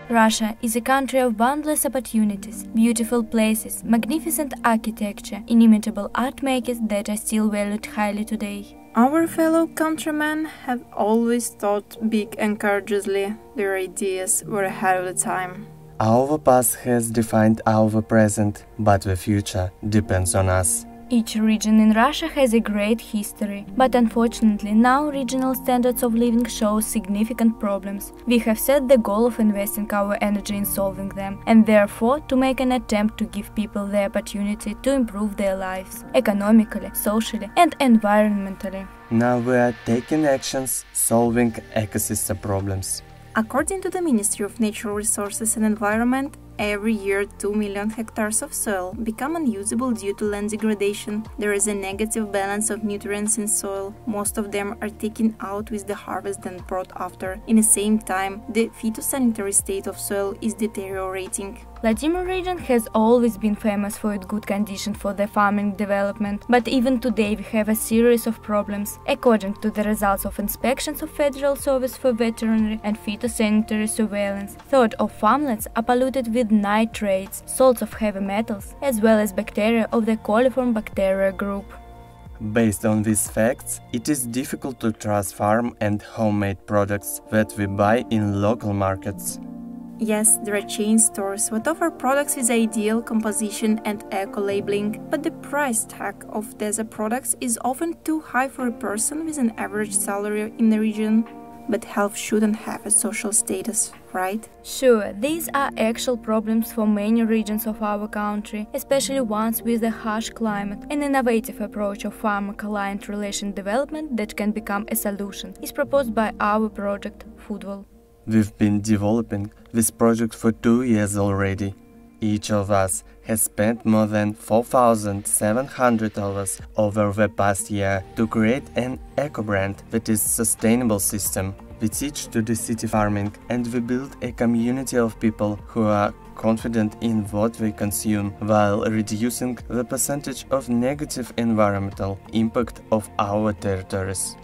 Russia is a country of boundless opportunities, beautiful places, magnificent architecture, inimitable art makers that are still valued highly today. Our fellow countrymen have always thought big and courageously. Their ideas were ahead of the time. Our past has defined our present, but the future depends on us. Each region in Russia has a great history, but unfortunately now regional standards of living show significant problems. We have set the goal of investing our energy in solving them, and therefore to make an attempt to give people the opportunity to improve their lives, economically, socially and environmentally. Now we are taking actions, solving ecosystem problems. According to the Ministry of Natural Resources and Environment, every year 2 million hectares of soil become unusable due to land degradation. There is a negative balance of nutrients in soil. Most of them are taken out with the harvest and brought after. In the same time, the phytosanitary state of soil is deteriorating. Vladimir region has always been famous for its good condition for the farming development, but even today we have a series of problems. According to the results of inspections of Federal Service for Veterinary and Phytosanitary Surveillance, a third of farmlands are polluted with nitrates, salts of heavy metals, as well as bacteria of the coliform bacteria group. Based on these facts, it is difficult to trust farm and homemade products that we buy in local markets. Yes, there are chain stores that offer products with ideal composition and eco-labeling, but the price tag of these products is often too high for a person with an average salary in the region. But health shouldn't have a social status, right? Sure, these are actual problems for many regions of our country, especially ones with a harsh climate. An innovative approach of farmer-client relation development that can become a solution is proposed by our project, Foodwell. We've been developing this project for 2 years already. Each of us has spent more than 4,700 hours over the past year to create an eco-brand that is sustainable system. We teach to the city farming and we build a community of people who are confident in what they consume while reducing the percentage of negative environmental impact of our territories.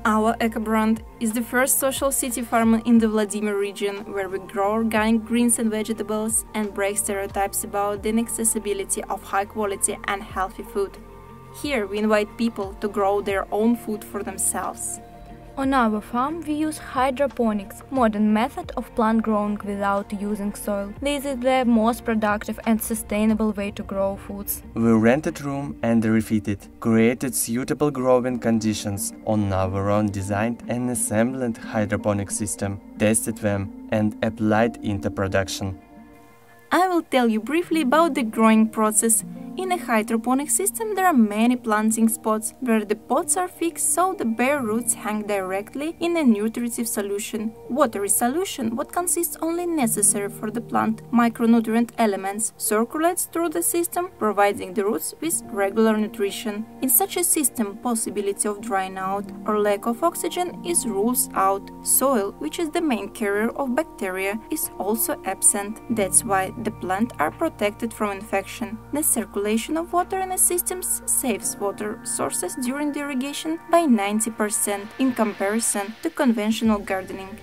Our eco-brand is the first social city farm in the Vladimir region where we grow organic greens and vegetables and break stereotypes about the inaccessibility of high quality and healthy food. Here we invite people to grow their own food for themselves. On our farm, we use hydroponics, modern method of plant growing without using soil. This is the most productive and sustainable way to grow foods. We rented room and refitted, created suitable growing conditions on our own designed and assembled hydroponic system, tested them and applied into production. I will tell you briefly about the growing process. In a hydroponic system, there are many planting spots where the pots are fixed so the bare roots hang directly in a nutritive solution. Watery solution, what consists only necessary for the plant, micronutrient elements, circulates through the system, providing the roots with regular nutrition. In such a system, possibility of drying out or lack of oxygen is ruled out. Soil, which is the main carrier of bacteria, is also absent. That's why the plants are protected from infection. The circulation of water in the systems saves water sources during the irrigation by 90% in comparison to conventional gardening.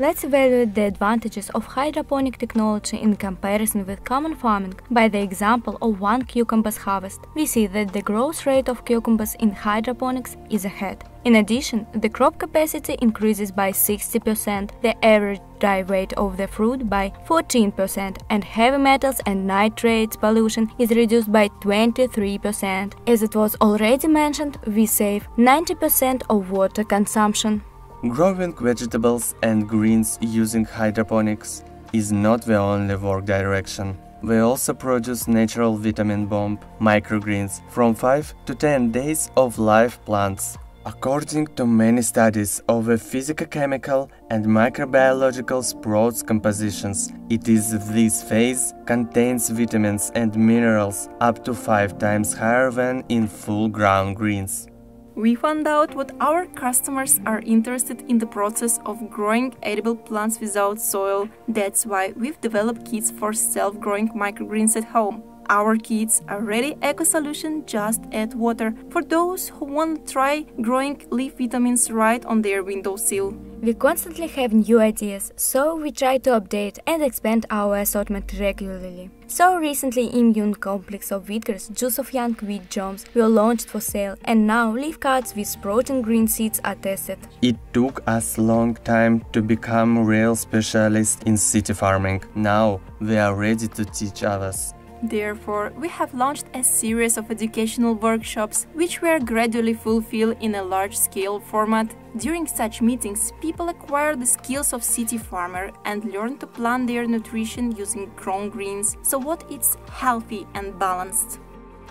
Let's evaluate the advantages of hydroponic technology in comparison with common farming by the example of one cucumbers harvest. We see that the growth rate of cucumbers in hydroponics is ahead. In addition, the crop capacity increases by 60%, the average dry weight of the fruit by 14%, and heavy metals and nitrates pollution is reduced by 23%. As it was already mentioned, we save 90% of water consumption. Growing vegetables and greens using hydroponics is not the only work direction. We also produce natural vitamin bomb microgreens from 5 to 10 days of live plants. According to many studies of the physicochemical and microbiological sprouts compositions, it is this phase contains vitamins and minerals up to 5 times higher than in full-grown greens. We found out what our customers are interested in the process of growing edible plants without soil. That's why we've developed kits for self-growing microgreens at home. Our kits are ready eco-solution, just add water for those who want to try growing leaf vitamins right on their windowsill. We constantly have new ideas, so we try to update and expand our assortment regularly. So recently, immune complex of Wheatgrass, juice of young wheat germs were launched for sale, and now leaf cards with protein green seeds are tested. It took us a long time to become real specialists in city farming. Now we are ready to teach others. Therefore, we have launched a series of educational workshops which were gradually fulfilled in a large-scale format. During such meetings, people acquire the skills of city farmer and learn to plan their nutrition using grown greens, so what it's healthy and balanced.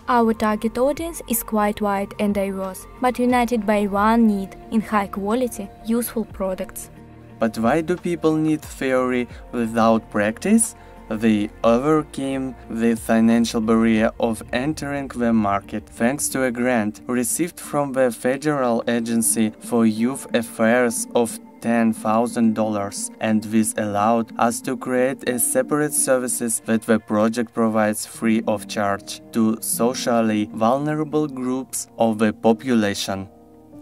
Our target audience is quite wide and diverse, but united by one need in high-quality, useful products. But why do people need theory without practice? They overcame the financial barrier of entering the market thanks to a grant received from the Federal Agency for Youth Affairs of $10,000, and this allowed us to create a separate services that the project provides free of charge to socially vulnerable groups of the population.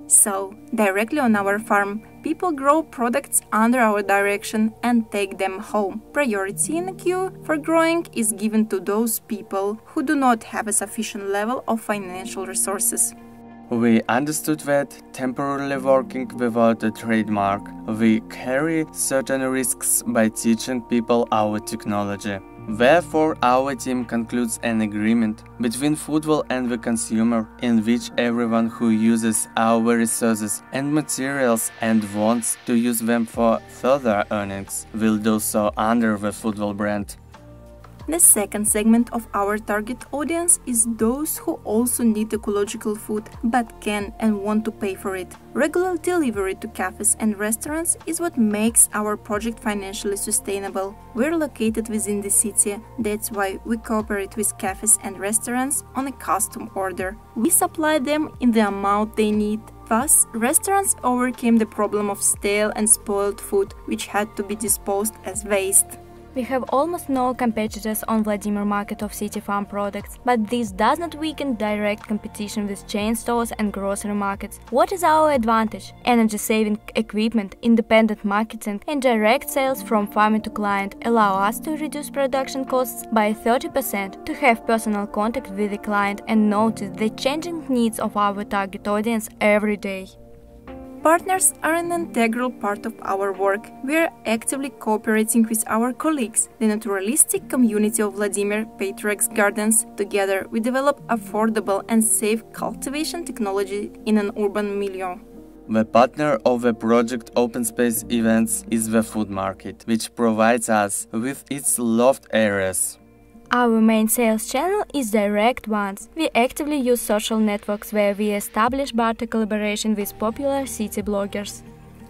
So, directly on our farm, people grow products under our direction and take them home. Priority in the queue for growing is given to those people who do not have a sufficient level of financial resources. We understood that, temporarily working without a trademark, we carry certain risks by teaching people our technology. Therefore, our team concludes an agreement between Foodwell and the consumer, in which everyone who uses our resources and materials and wants to use them for further earnings will do so under the Foodwell brand. The second segment of our target audience is those who also need ecological food but can and want to pay for it. Regular delivery to cafes and restaurants is what makes our project financially sustainable. We're located within the city, that's why we cooperate with cafes and restaurants on a custom order. We supply them in the amount they need. Thus, restaurants overcame the problem of stale and spoiled food, which had to be disposed as waste. We have almost no competitors on Vladimir market of city farm products, but this does not weaken direct competition with chain stores and grocery markets. What is our advantage? Energy-saving equipment, independent marketing, and direct sales from farmer to client allow us to reduce production costs by 30%, to have personal contact with the client and notice the changing needs of our target audience every day. Partners are an integral part of our work. We are actively cooperating with our colleagues, the naturalistic community of Vladimir Patriarch's Gardens. Together, we develop affordable and safe cultivation technology in an urban milieu. The partner of the project Open Space Events is the food market, which provides us with its loft areas. Our main sales channel is direct ones. We actively use social networks where we establish barter collaboration with popular city bloggers.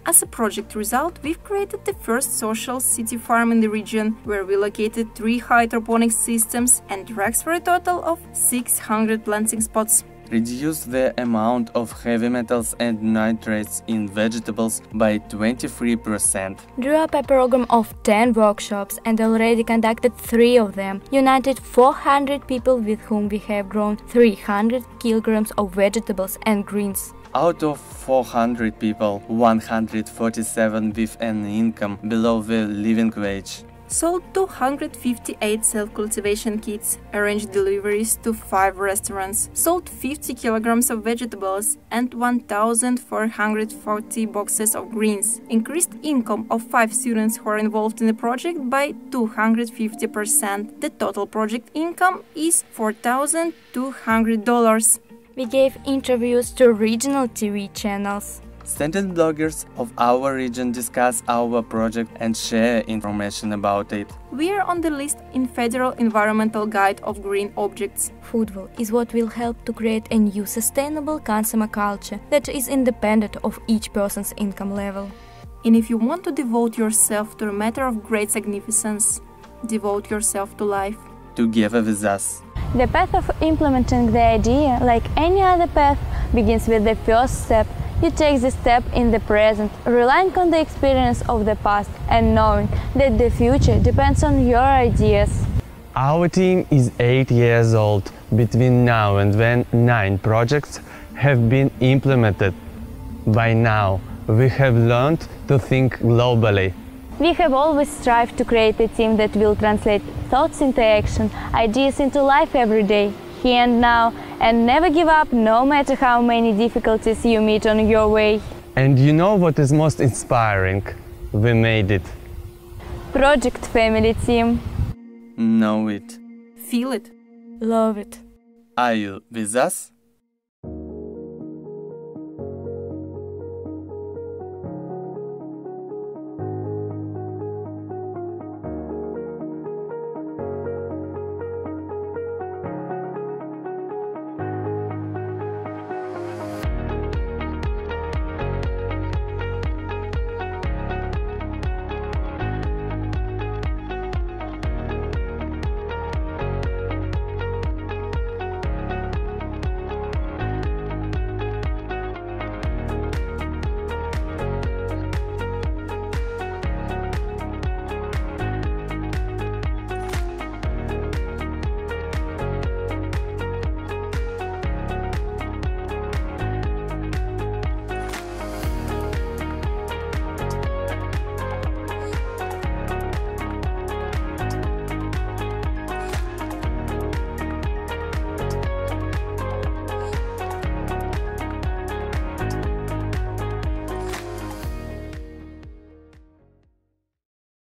As a project result, we've created the first social city farm in the region, where we located 3 hydroponic systems and racks for a total of 600 planting spots. Reduce the amount of heavy metals and nitrates in vegetables by 23%. Drew up a program of 10 workshops and already conducted 3 of them, united 400 people with whom we have grown 300 kilograms of vegetables and greens. Out of 400 people, 147 with an income below the living wage. Sold 258 self-cultivation kits, arranged deliveries to 5 restaurants, sold 50 kilograms of vegetables and 1,440 boxes of greens, increased income of 5 students who are involved in the project by 250%. The total project income is $4,200. We gave interviews to regional TV channels. Standard bloggers of our region discuss our project and share information about it. We are on the list in Federal Environmental Guide of Green Objects. Foodwell is what will help to create a new sustainable consumer culture that is independent of each person's income level. And if you want to devote yourself to a matter of great significance, devote yourself to life. Together with us. The path of implementing the idea, like any other path, begins with the first step. You take the step in the present, relying on the experience of the past and knowing that the future depends on your ideas. Our team is 8 years old. Between now and when 9 projects have been implemented. By now, We have learned to think globally. We have always strived to create a team that will translate thoughts into action, ideas into life every day, here and now, and never give up no matter how many difficulties you meet on your way. And you know what is most inspiring? We made it. Project Family Team. Know it. Feel it. Love it. Are you with us?